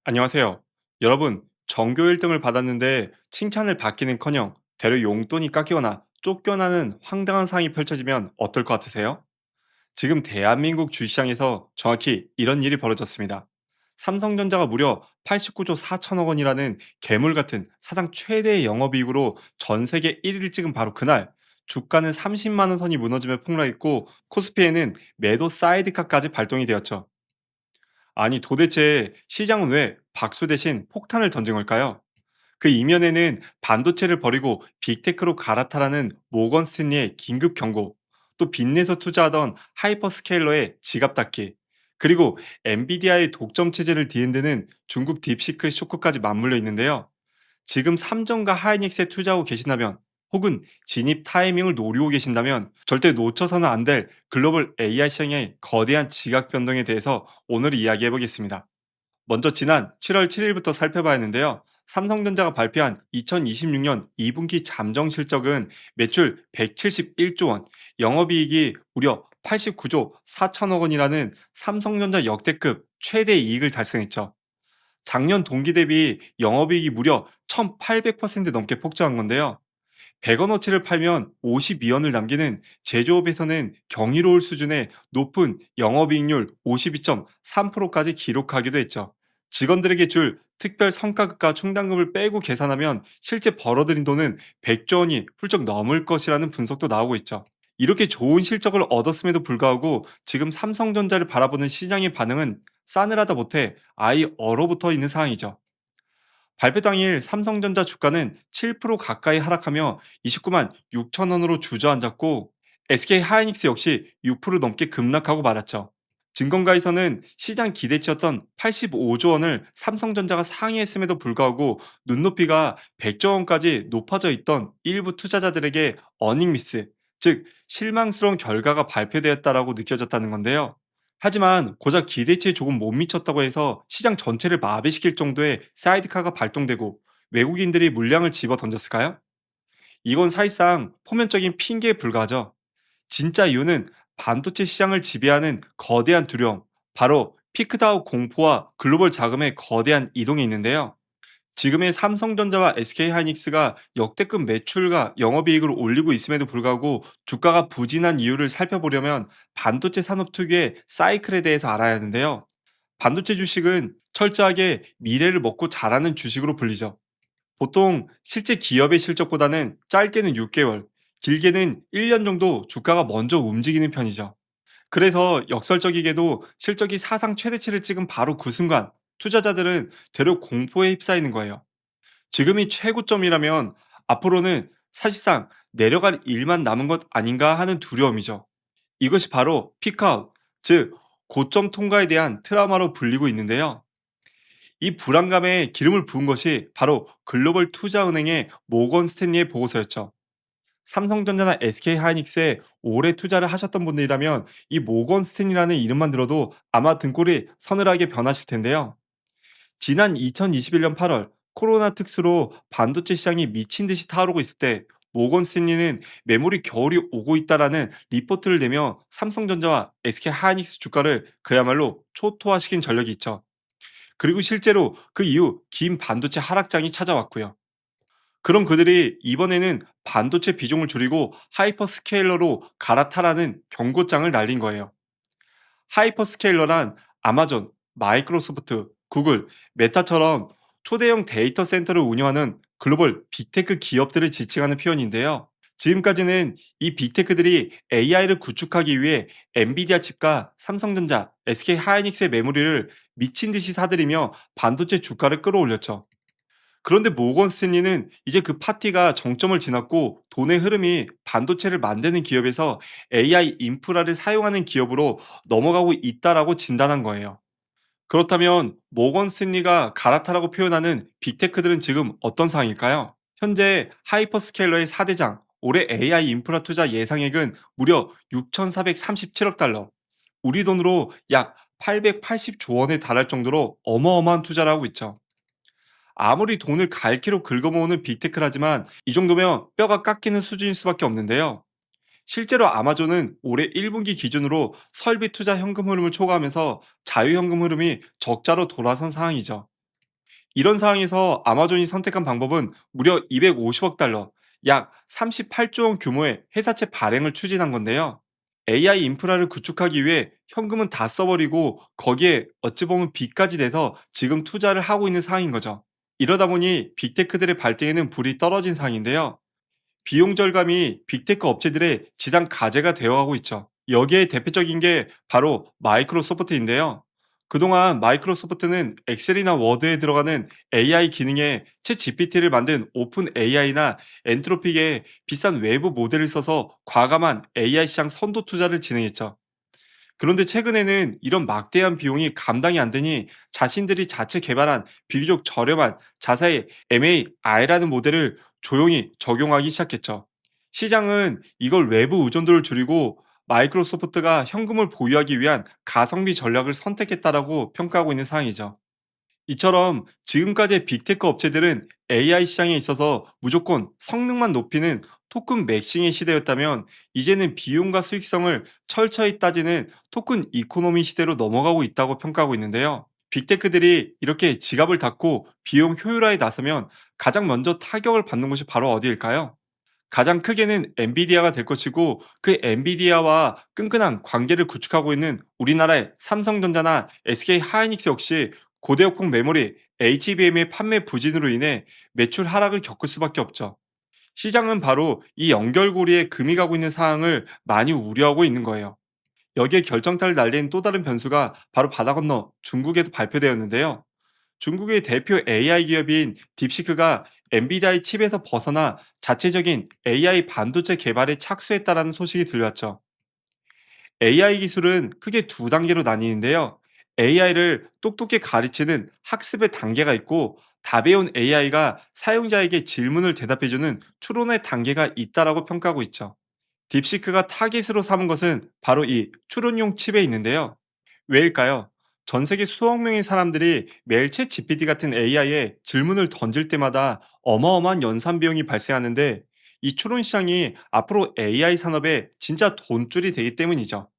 안녕하세요. 여러분, 전교 1등을 받았는데 칭찬을 받기는커녕 되려 용돈이 깎이거나 쫓겨나는 황당한 상황이 펼쳐지면 어떨 것 같으세요? 지금 대한민국 주식시장에서 정확히 이런 일이 벌어졌습니다. 삼성전자가 무려 89조 4천억 원이라는 괴물 같은 사상 최대의 영업이익으로 전 세계 1위를 찍은 바로 그날 주가는 30만 원 선이 무너지며 폭락했고 코스피에는 매도 사이드카까지 발동이 되었죠. 아니 도대체 시장은 왜 박수 대신 폭탄을 던진 걸까요? 그 이면에는 반도체를 버리고 빅테크로 갈아타라는 모건 스탠리의 긴급 경고, 또 빚내서 투자하던 하이퍼스케일러의 지갑 닫기, 그리고 엔비디아의 독점 체제를 뒤흔드는 중국 딥시크 쇼크까지 맞물려 있는데요. 지금 삼성과 하이닉스에 투자하고 계신다면, 혹은 진입 타이밍을 노리고 계신다면 절대 놓쳐서는 안 될 글로벌 AI 시장의 거대한 지각 변동에 대해서 오늘 이야기해 보겠습니다. 먼저 지난 7월 7일부터 살펴봐야 하는데요. 삼성전자가 발표한 2026년 2분기 잠정 실적은 매출 171조 원, 영업이익이 무려 89조 4천억 원이라는 삼성전자 역대급 최대 이익을 달성했죠. 작년 동기 대비 영업이익이 무려 1800% 넘게 폭증한 건데요. 100원어치를 팔면 52원을 남기는 제조업에서는 경이로울 수준의 높은 영업이익률 52.3%까지 기록하기도 했죠. 직원들에게 줄 특별 성과급과 충당금을 빼고 계산하면 실제 벌어들인 돈은 100조 원이 훌쩍 넘을 것이라는 분석도 나오고 있죠. 이렇게 좋은 실적을 얻었음에도 불구하고 지금 삼성전자를 바라보는 시장의 반응은 싸늘하다 못해 아예 얼어붙어 있는 상황이죠. 발표 당일 삼성전자 주가는 7% 가까이 하락하며 29만 6천 원으로 주저앉았고 SK 하이닉스 역시 6% 넘게 급락하고 말았죠. 증권가에서는 시장 기대치였던 85조 원을 삼성전자가 상회했음에도 불구하고 눈높이가 100조 원까지 높아져 있던 일부 투자자들에게 어닝 미스, 즉 실망스러운 결과가 발표되었다라고 느껴졌다는 건데요. 하지만 고작 기대치에 조금 못 미쳤다고 해서 시장 전체를 마비시킬 정도의 사이드카가 발동되고 외국인들이 물량을 집어 던졌을까요? 이건 사실상 포면적인 핑계에 불과하죠. 진짜 이유는 반도체 시장을 지배하는 거대한 두려움, 바로 피크다운 공포와 글로벌 자금의 거대한 이동이 있는데요. 지금의 삼성전자와 SK하이닉스가 역대급 매출과 영업이익을 올리고 있음에도 불구하고 주가가 부진한 이유를 살펴보려면 반도체 산업 특유의 사이클에 대해서 알아야 하는데요. 반도체 주식은 철저하게 미래를 먹고 자라는 주식으로 불리죠. 보통 실제 기업의 실적보다는 짧게는 6개월, 길게는 1년 정도 주가가 먼저 움직이는 편이죠. 그래서 역설적이게도 실적이 사상 최대치를 찍은 바로 그 순간 투자자들은 되려 공포에 휩싸이는 거예요. 지금이 최고점이라면 앞으로는 사실상 내려갈 일만 남은 것 아닌가 하는 두려움이죠. 이것이 바로 피크아웃, 즉 고점 통과에 대한 트라우마로 불리고 있는데요. 이 불안감에 기름을 부은 것이 바로 글로벌 투자은행의 모건 스탠리의 보고서였죠. 삼성전자나 SK하이닉스에 오래 투자를 하셨던 분들이라면 이 모건 스탠리라는 이름만 들어도 아마 등골이 서늘하게 변하실 텐데요. 지난 2021년 8월 코로나 특수로 반도체 시장이 미친 듯이 타오르고 있을 때 모건 스탠리는 메모리 겨울이 오고 있다라는 리포트를 내며 삼성전자와 SK 하이닉스 주가를 그야말로 초토화시킨 전력이 있죠. 그리고 실제로 그 이후 긴 반도체 하락장이 찾아왔고요. 그럼 그들이 이번에는 반도체 비중을 줄이고 하이퍼스케일러로 갈아타라는 경고장을 날린 거예요. 하이퍼스케일러란 아마존, 마이크로소프트, 구글, 메타처럼 초대형 데이터 센터를 운영하는 글로벌 빅테크 기업들을 지칭하는 표현인데요. 지금까지는 이 빅테크들이 AI를 구축하기 위해 엔비디아 칩과 삼성전자, SK 하이닉스의 메모리를 미친 듯이 사들이며 반도체 주가를 끌어올렸죠. 그런데 모건 스탠리는 이제 그 파티가 정점을 지났고 돈의 흐름이 반도체를 만드는 기업에서 AI 인프라를 사용하는 기업으로 넘어가고 있다라고 진단한 거예요. 그렇다면 모건 스탠리가 갈아타라고 표현하는 빅테크들은 지금 어떤 상황일까요? 현재 하이퍼스케일러의 4대장, 올해 AI 인프라 투자 예상액은 무려 6,437억 달러, 우리 돈으로 약 880조 원에 달할 정도로 어마어마한 투자를 하고 있죠. 아무리 돈을 갈기로 긁어모으는 빅테크라지만 이 정도면 뼈가 깎이는 수준일 수밖에 없는데요. 실제로 아마존은 올해 1분기 기준으로 설비 투자 현금 흐름을 초과하면서 자유현금 흐름이 적자로 돌아선 상황이죠. 이런 상황에서 아마존이 선택한 방법은 무려 250억 달러, 약 38조 원 규모의 회사채 발행을 추진한 건데요. AI 인프라를 구축하기 위해 현금은 다 써버리고 거기에 어찌 보면 빚까지 내서 지금 투자를 하고 있는 상황인 거죠. 이러다 보니 빅테크들의 발등에는 불이 떨어진 상황인데요. 비용 절감이 빅테크 업체들의 지상 과제가 되어가고 있죠. 여기에 대표적인 게 바로 마이크로소프트인데요. 그동안 마이크로소프트는 엑셀이나 워드에 들어가는 AI 기능에 챗 GPT를 만든 오픈 AI나 엔트로픽의 비싼 외부 모델을 써서 과감한 AI 시장 선도 투자를 진행했죠. 그런데 최근에는 이런 막대한 비용이 감당이 안 되니 자신들이 자체 개발한 비교적 저렴한 자사의 MAI라는 모델을 조용히 적용하기 시작했죠. 시장은 이걸 외부 의존도를 줄이고 마이크로소프트가 현금을 보유하기 위한 가성비 전략을 선택했다라고 평가하고 있는 상황이죠. 이처럼 지금까지의 빅테크 업체들은 AI 시장에 있어서 무조건 성능만 높이는 토큰 맥싱의 시대였다면 이제는 비용과 수익성을 철저히 따지는 토큰 이코노미 시대로 넘어가고 있다고 평가하고 있는데요. 빅테크들이 이렇게 지갑을 닫고 비용 효율화에 나서면 가장 먼저 타격을 받는 곳이 바로 어디일까요? 가장 크게는 엔비디아가 될 것이고 그 엔비디아와 끈끈한 관계를 구축하고 있는 우리나라의 삼성전자나 SK 하이닉스 역시 고대역폭 메모리 HBM의 판매 부진으로 인해 매출 하락을 겪을 수밖에 없죠. 시장은 바로 이 연결고리에 금이 가고 있는 상황을 많이 우려하고 있는 거예요. 여기에 결정타를 날린 또 다른 변수가 바로 바다 건너 중국에서 발표되었는데요. 중국의 대표 AI 기업인 딥시크가 엔비디아의 칩에서 벗어나 자체적인 AI 반도체 개발에 착수했다라는 소식이 들려왔죠. AI 기술은 크게 두 단계로 나뉘는데요. AI를 똑똑히 가르치는 학습의 단계가 있고 답해온 AI가 사용자에게 질문을 대답해주는 추론의 단계가 있다라고 평가하고 있죠. 딥시크가 타깃으로 삼은 것은 바로 이 추론용 칩에 있는데요. 왜일까요? 전 세계 수억 명의 사람들이 매일 챗 GPT 같은 AI에 질문을 던질 때마다 어마어마한 연산 비용이 발생하는데 이 추론 시장이 앞으로 AI 산업의 진짜 돈줄이 되기 때문이죠.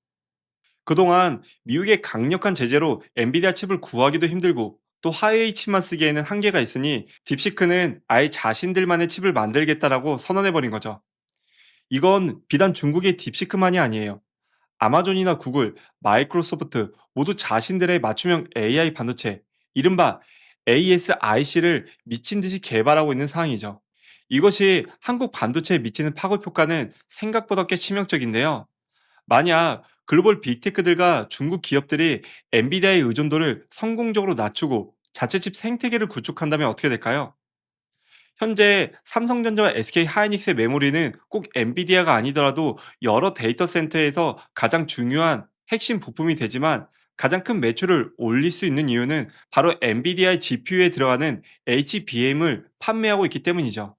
그동안 미국의 강력한 제재로 엔비디아 칩을 구하기도 힘들고 또 화웨이 칩만 쓰기에는 한계가 있으니 딥시크는 아예 자신들만의 칩을 만들겠다라고 선언해버린 거죠. 이건 비단 중국의 딥시크만이 아니에요. 아마존이나 구글, 마이크로소프트 모두 자신들의 맞춤형 AI 반도체, 이른바 ASIC를 미친 듯이 개발하고 있는 상황이죠. 이것이 한국 반도체에 미치는 파급 효과는 생각보다 꽤 치명적인데요. 만약 글로벌 빅테크들과 중국 기업들이 엔비디아의 의존도를 성공적으로 낮추고 자체 칩 생태계를 구축한다면 어떻게 될까요? 현재 삼성전자와 SK 하이닉스의 메모리는 꼭 엔비디아가 아니더라도 여러 데이터 센터에서 가장 중요한 핵심 부품이 되지만 가장 큰 매출을 올릴 수 있는 이유는 바로 엔비디아의 GPU에 들어가는 HBM을 판매하고 있기 때문이죠.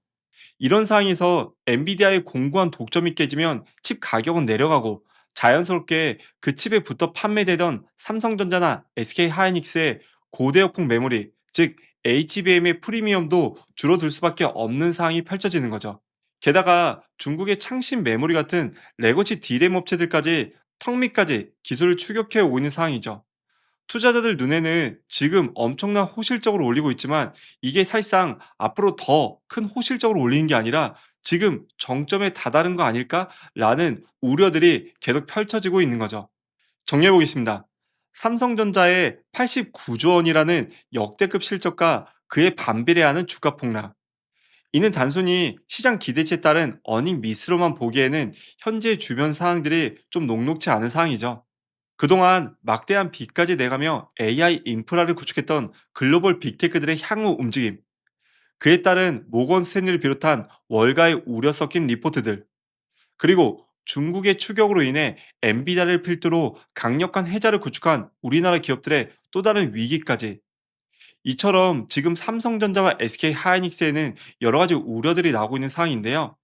이런 상황에서 엔비디아의 공고한 독점이 깨지면 칩 가격은 내려가고 자연스럽게 그 칩에 붙어 판매되던 삼성전자나 SK 하이닉스의 고대역폭 메모리, 즉 HBM의 프리미엄도 줄어들 수밖에 없는 상황이 펼쳐지는 거죠. 게다가 중국의 창신 메모리 같은 레거시 디램 업체들까지 턱 밑까지 기술을 추격해 오고 있는 상황이죠. 투자자들 눈에는 지금 엄청난 호실적으로 올리고 있지만 이게 사실상 앞으로 더 큰 호실적으로 올리는 게 아니라 지금 정점에 다다른 거 아닐까라는 우려들이 계속 펼쳐지고 있는 거죠. 정리해 보겠습니다. 삼성전자의 89조 원이라는 역대급 실적과 그에 반비례하는 주가 폭락. 이는 단순히 시장 기대치에 따른 어닝 미스로만 보기에는 현재 주변 상황들이 좀 녹록지 않은 상황이죠. 그동안 막대한 빚까지 내가며 AI 인프라를 구축했던 글로벌 빅테크들의 향후 움직임, 그에 따른 모건 스탠리를 비롯한 월가의 우려 섞인 리포트들, 그리고 중국의 추격으로 인해 엔비디아를 필두로 강력한 해자를 구축한 우리나라 기업들의 또 다른 위기까지, 이처럼 지금 삼성전자와 SK 하이닉스에는 여러 가지 우려들이 나오고 있는 상황인데요.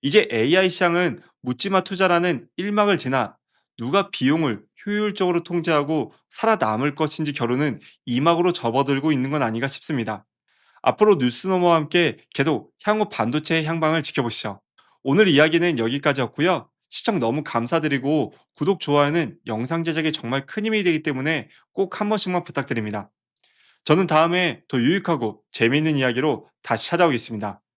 이제 AI 시장은 묻지마 투자라는 1막을 지나 누가 비용을 효율적으로 통제하고 살아남을 것인지 겨루는 2막으로 접어들고 있는 건 아닌가 싶습니다. 앞으로 뉴스노머와 함께 계속 향후 반도체의 향방을 지켜보시죠. 오늘 이야기는 여기까지였고요. 시청 너무 감사드리고 구독, 좋아요는 영상 제작에 정말 큰 힘이 되기 때문에 꼭 한 번씩만 부탁드립니다. 저는 다음에 더 유익하고 재미있는 이야기로 다시 찾아오겠습니다.